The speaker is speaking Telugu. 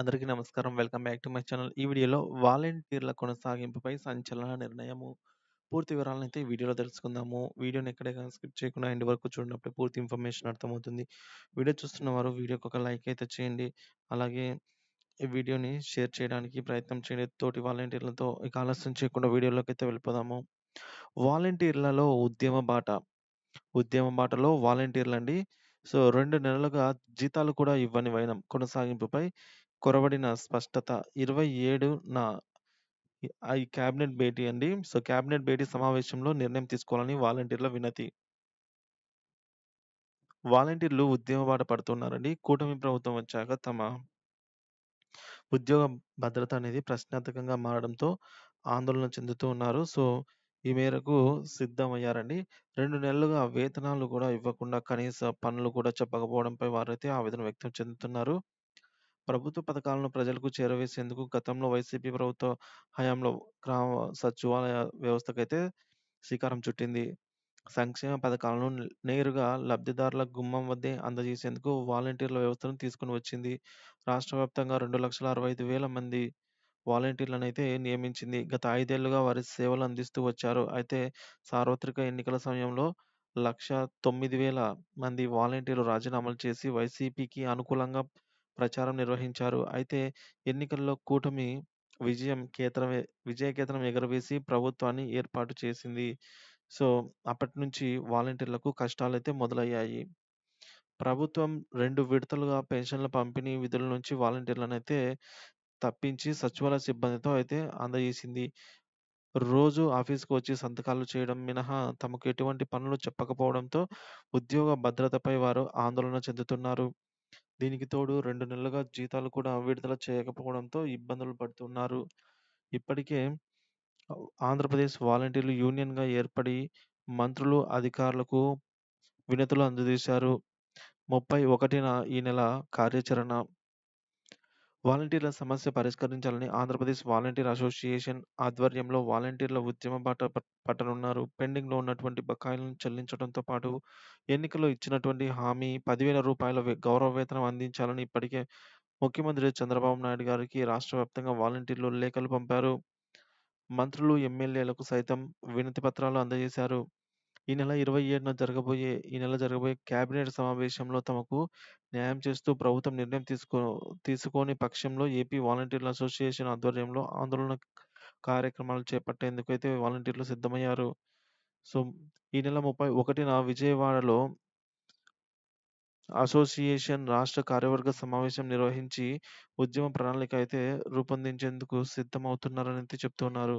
అందరికీ నమస్కారం. Welcome back to my channel. ఈ వీడియోలో వాలంటీర్ల కొనసాగింపుపై సంచలన నిర్ణయము. పూర్తి వివరాలనైతే ఈ వీడియోలో తెలుసుకుందాము. వీడియోని ఎక్కడ గాని స్కిప్ చేయకుండా ఎండ్ వరకు చూడనప్పుడే పూర్తి ఇన్ఫర్మేషన్ అర్థమవుతుంది. వీడియో చూస్తున్నవారు వీడియోకి ఒక లైక్ అయితే చేయండి. అలాగే ఈ వీడియోని షేర్ చేయడానికి ప్రయత్నం చేయండి తోటి వాలంటీర్లతో. ఇక ఆలస్యం చేయకుండా వీడియోలోకైతే వెళ్ళిపోదాము. వాలంటీర్లలో ఉద్యమ బాట. ఉద్యమ బాటలో వాలంటీర్లండి. సో, 2 నెలలుగా జీతాలు కూడా ఇవ్వని వైనం కొనసాగింపుపై కొరవడిన స్పష్టత. 27న ఈ క్యాబినెట్ భేటీ అండి. సో, క్యాబినెట్ భేటీ సమావేశంలో నిర్ణయం తీసుకోవాలని వాలంటీర్ల వినతి. వాలంటీర్లు ఉద్యమ బాట పడుతున్నారండి. కూటమి ప్రభుత్వం వచ్చాక తమ ఉద్యోగ భద్రత అనేది ప్రశ్నార్థకంగా మారడంతో ఆందోళన చెందుతూ ఉన్నారు. సో, ఈ మేరకు సిద్ధమయ్యారండి. 2 నెలలుగా వేతనాలు కూడా ఇవ్వకుండా కనీస పనులు కూడా చెప్పకపోవడంపై వారైతే ఆవేదన వ్యక్తం చెందుతున్నారు. ప్రభుత్వ పథకాలను ప్రజలకు చేరవేసేందుకు గతంలో వైసీపీ ప్రభుత్వ హయాంలో గ్రామ సచివాలయ వ్యవస్థకైతే శ్రీకారం చుట్టింది. సంక్షేమ పథకాలను నేరుగా లబ్ధిదారుల గుమ్మం వద్దే అందజేసేందుకు వాలంటీర్ల వ్యవస్థను తీసుకొని వచ్చింది. రాష్ట్ర వ్యాప్తంగా 2,65,000 మంది వాలంటీర్లనైతే నియమించింది. గత 5 ఏళ్లుగా వారి సేవలు అందిస్తూ వచ్చారు. అయితే సార్వత్రిక ఎన్నికల సమయంలో 1,09,000 మంది వాలంటీర్లు రాజీనామాలు చేసి వైసీపీకి అనుకూలంగా ప్రచారం నిర్వహించారు. అయితే ఎన్నికల్లో కూటమి విజయకేతనం ఎగురవేసి ప్రభుత్వాన్ని ఏర్పాటు చేసింది. సో, అప్పటినుంచి వాలంటీర్లకు కష్టాలైతే మొదలయ్యాయి. ప్రభుత్వం 2 విడతలుగా పెన్షన్ల పంపిణీ విధుల నుంచి వాలంటీర్లనైతే తప్పించి సచివాలయ సిబ్బందితో అయితే అందజేసింది. రోజు ఆఫీస్‌కి వచ్చి సంతకాలు చేయడం మినహా తమకు ఎటువంటి పనులు చెప్పకపోవడంతో ఉద్యోగ భద్రతపై వారు ఆందోళన చెందుతున్నారు. దీనికి తోడు 2 నెలలుగా జీతాలు కూడా విడుదల చేయకపోవడంతో ఇబ్బందులు పడుతున్నారు. ఇప్పటికే ఆంధ్రప్రదేశ్ వాలంటీర్లు యూనియన్‌గా ఏర్పడి మంత్రులు, అధికారులకు వినతులు అందజేశారు. 31న ఈ నెల కార్యాచరణ. వాలంటీర్ల సమస్య పరిష్కరించాలని ఆంధ్రప్రదేశ్ వాలంటీర్ అసోసియేషన్ ఆధ్వర్యంలో వాలంటీర్ల ఉద్యమ బాట పట్టనున్నారు. పెండింగ్‌లో ఉన్నటువంటి బకాయిలను చెల్లించడంతో పాటు ఎన్నికల్లో ఇచ్చినటువంటి హామీ రూ. 10,000 గౌరవ వేతనం అందించాలని ఇప్పటికే ముఖ్యమంత్రి చంద్రబాబు నాయుడు గారికి రాష్ట్ర వ్యాప్తంగా వాలంటీర్లు లేఖలు పంపారు. మంత్రులు, ఎమ్మెల్యేలకు సైతం వినతి పత్రాలు అందజేశారు. ఈ నెల జరగబోయే కేబినెట్ సమావేశంలో తమకు న్యాయం చేస్తూ ప్రభుత్వం నిర్ణయం తీసుకోని పక్షంలో ఏపీ వాలంటీర్ల అసోసియేషన్ ఆధ్వర్యంలో ఆందోళన కార్యక్రమాలు చేపట్టేందుకైతే వాలంటీర్లు సిద్ధమయ్యారు. సో, ఈ నెల 31న విజయవాడలో అసోసియేషన్ రాష్ట్ర కార్యవర్గ సమావేశం నిర్వహించి ఉద్యమ ప్రణాళిక అయితే రూపొందించేందుకు సిద్ధమవుతున్నారనైతే చెప్తున్నారు.